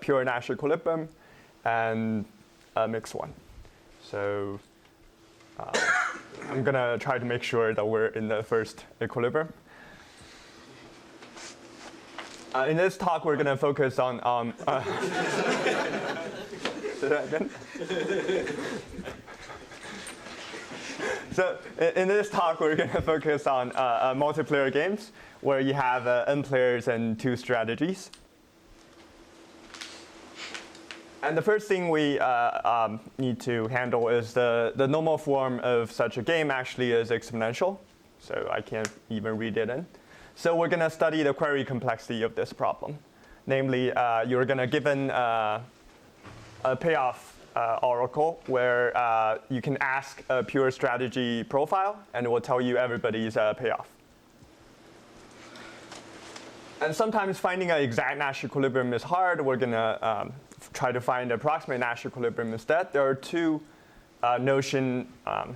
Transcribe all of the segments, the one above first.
pure Nash equilibrium, and a mixed one. So I'm going to try to make sure that we're in the first equilibrium. In this talk, we're going to focus on say that again? So in this talk, we're going to focus on multiplayer games where you have n players and 2 strategies. And the first thing we need to handle is the normal form of such a game actually is exponential. So I can't even read it in. So we're going to study the query complexity of this problem. Namely, you're going to given a payoff oracle where you can ask a pure strategy profile, and it will tell you everybody's payoff. And sometimes finding an exact Nash equilibrium is hard. We're going to try to find approximate Nash equilibrium instead. There are 2 notion, I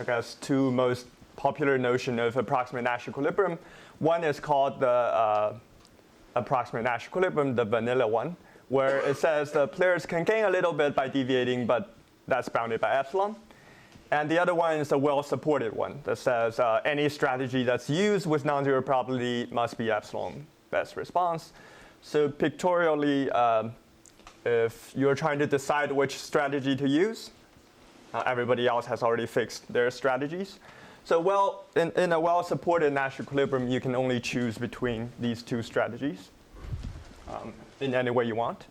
guess 2 most popular notion of approximate Nash equilibrium. One is called the approximate Nash equilibrium, the vanilla one, where it says the players can gain a little bit by deviating, but that's bounded by epsilon. And the other one is a well-supported one that says any strategy that's used with non-zero probability must be epsilon best response. So pictorially, if you're trying to decide which strategy to use, everybody else has already fixed their strategies. So in a well-supported Nash equilibrium, you can only choose between these 2 strategies in any way you want.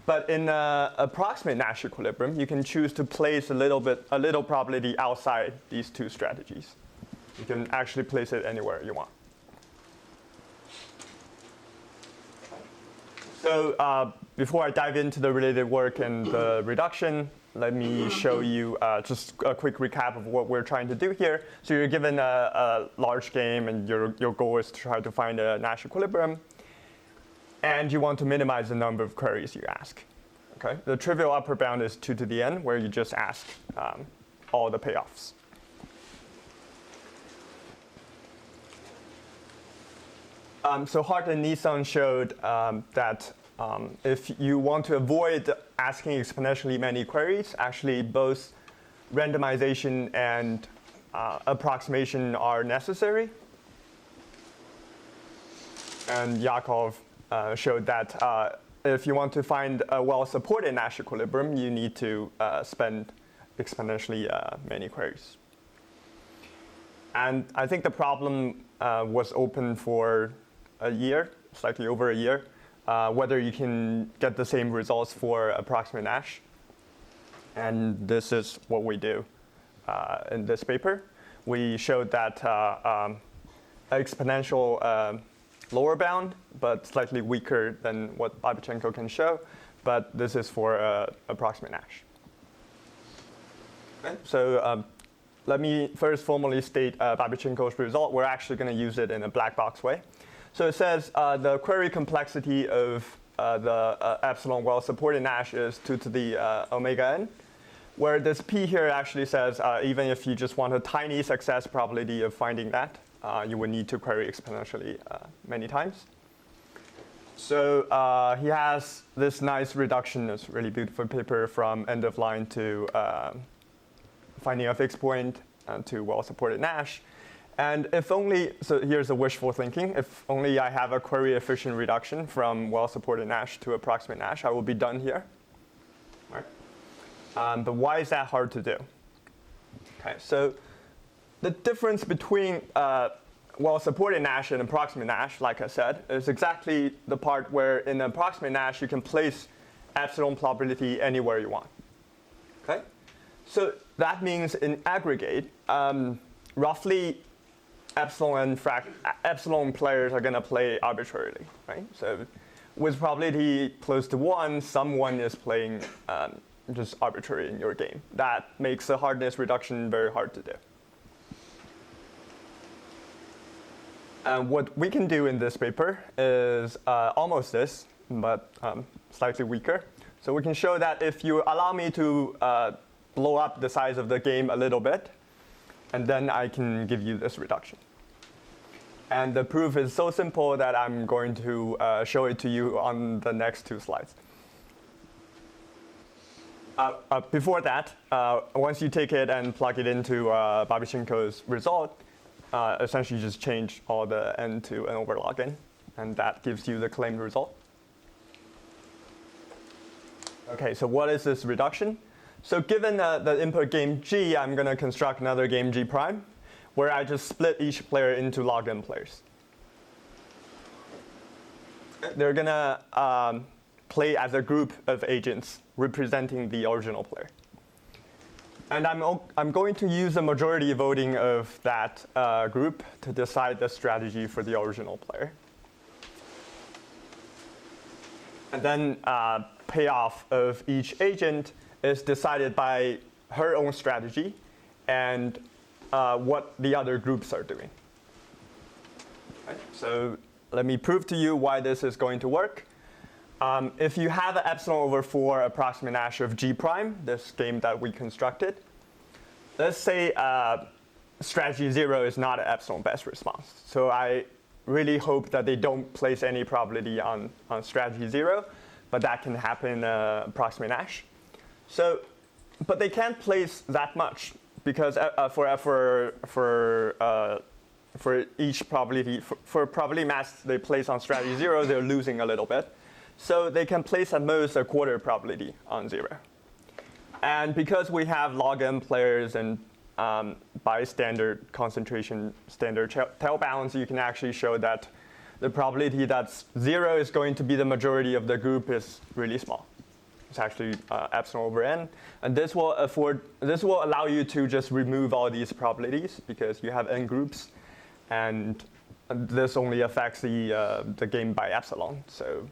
But in approximate Nash equilibrium, you can choose to place a little probability outside these 2 strategies. You can actually place it anywhere you want. So before I dive into the related work and the reduction, let me show you just a quick recap of what we're trying to do here. So you're given a large game, and your goal is to try to find a Nash equilibrium. And you want to minimize the number of queries you ask. Okay? The trivial upper bound is 2 to the n, where you just ask all the payoffs. So Hart and Nissan showed that if you want to avoid asking exponentially many queries, actually both randomization and approximation are necessary. And Yakov showed that if you want to find a well-supported Nash equilibrium, you need to spend exponentially many queries. And I think the problem was open for a year, slightly over a year, whether you can get the same results for approximate Nash. And this is what we do in this paper. We showed that exponential lower bound, but slightly weaker than what Babichenko can show. But this is for approximate Nash. Okay. So let me first formally state Babichenko's result. We're actually going to use it in a black box way. So it says the query complexity of the epsilon well-supported Nash is 2 to the omega n, where this p here actually says even if you just want a tiny success probability of finding that, you would need to query exponentially many times. So he has this nice reduction, this really beautiful paper from end of line to finding a fixed point to well-supported Nash. And if only, so here's a wishful thinking, if only I have a query efficient reduction from well-supported Nash to approximate Nash, I will be done here. Right? But why is that hard to do? Okay, so the difference between well-supported Nash and approximate Nash, like I said, is exactly the part where in approximate Nash you can place epsilon probability anywhere you want. Okay? So that means in aggregate, roughly epsilon players are going to play arbitrarily, right? So with probability close to 1, someone is playing just arbitrary in your game. That makes the hardness reduction very hard to do. What we can do in this paper is almost this, but slightly weaker. So we can show that if you allow me to blow up the size of the game a little bit, and then I can give you this reduction. And the proof is so simple that I'm going to show it to you on the next 2 slides. Before that, once you take it and plug it into Babichenko's result, essentially you just change all the n to n over log n, and that gives you the claimed result. Okay, so what is this reduction? So given the input game G, I'm going to construct another game G prime, where I just split each player into log n players. They're going to play as a group of agents representing the original player. And I'm going to use the majority voting of that group to decide the strategy for the original player. And then payoff of each agent is decided by her own strategy and what the other groups are doing. Right? So let me prove to you why this is going to work. If you have an epsilon over 4 approximate Nash of G prime, this game that we constructed, let's say strategy 0 is not an epsilon best response. So I really hope that they don't place any probability on strategy 0, but that can happen in approximate Nash. So, but they can't place that much because for each probability, for probability mass they place on strategy 0, they're losing a little bit. So they can place at most a quarter probability on 0. And because we have log n players and by standard concentration, standard tail balance, you can actually show that the probability that 0 is going to be the majority of the group is really small. It's actually epsilon over n. And this will allow you to just remove all these probabilities because you have n groups. And this only affects the game by epsilon. So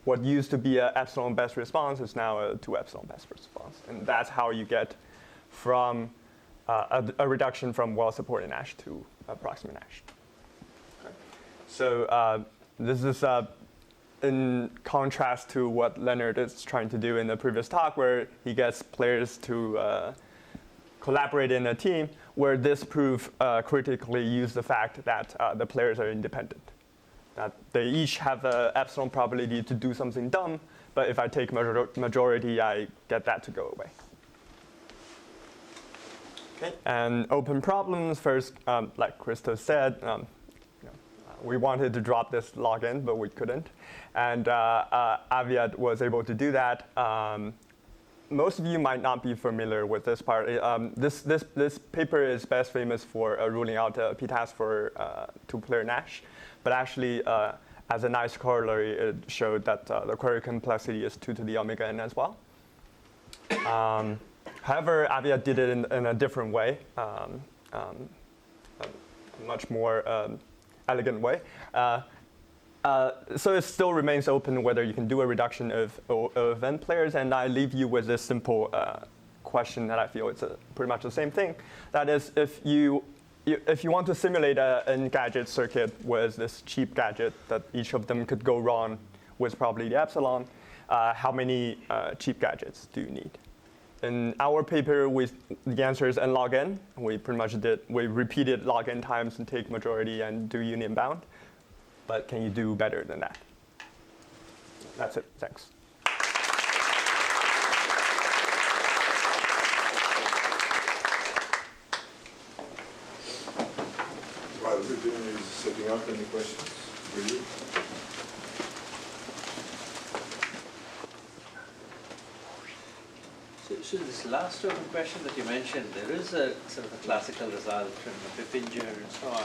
what used to be an epsilon best response is now a 2 epsilon best response. And that's how you get from a reduction from well-supported Nash to approximate Nash. Okay. So this is in contrast to what Leonard is trying to do in the previous talk, where he gets players to collaborate in a team, where this proof critically used the fact that the players are independent. That they each have an epsilon probability to do something dumb, but if I take majority, I get that to go away. Okay. And open problems, first, like Krista said, we wanted to drop this log n, but we couldn't. And Aviad was able to do that. Most of you might not be familiar with this part. This paper is best famous for ruling out p-task for two-player Nash. But actually, as a nice corollary, it showed that the query complexity is 2 to the omega n as well. However, Aviad did it in a different way, a much more elegant way. So it still remains open whether you can do a reduction of n players, and I leave you with this simple question that I feel is pretty much the same thing. That is, if you want to simulate an gadget circuit with this cheap gadget that each of them could go wrong with probability epsilon, how many cheap gadgets do you need? In our paper, the answer is n log n. We pretty much repeated log n times and take majority and do union bound. But can you do better than that? That's it. Thanks. While Virginia is setting up, any questions for you? So this last open question that you mentioned, there is a sort of a classical result from Pippinger and so on,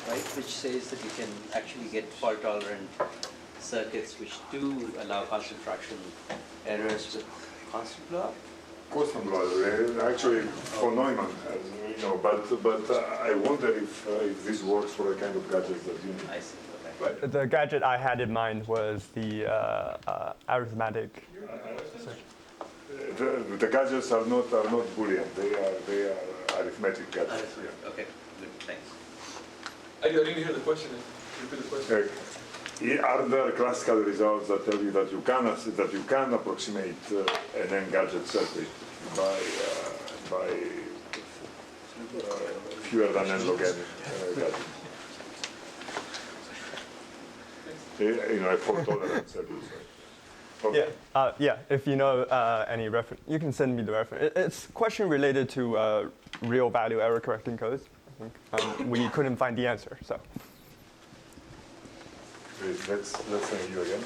right, which says that you can actually get fault-tolerant circuits which do allow constant fraction errors with constant blow-up? Constant blow-up, actually for Neumann, but I wonder if this works for the kind of gadgets that you need. I see. Okay. But the gadget I had in mind was the arithmetic. The gadgets are not Boolean. They are arithmetic gadgets. Yeah. Okay. Good. Thanks. I didn't hear the question. Repeat the question. Are there classical results that tell you that you can approximate an n gadget circuit by fewer than n log n gadgets? A fault tolerant circuit. Okay. Yeah. If you know any reference, you can send me the reference. It's a question related to real value error correcting codes. I think we couldn't find the answer, so. Let's thank you again.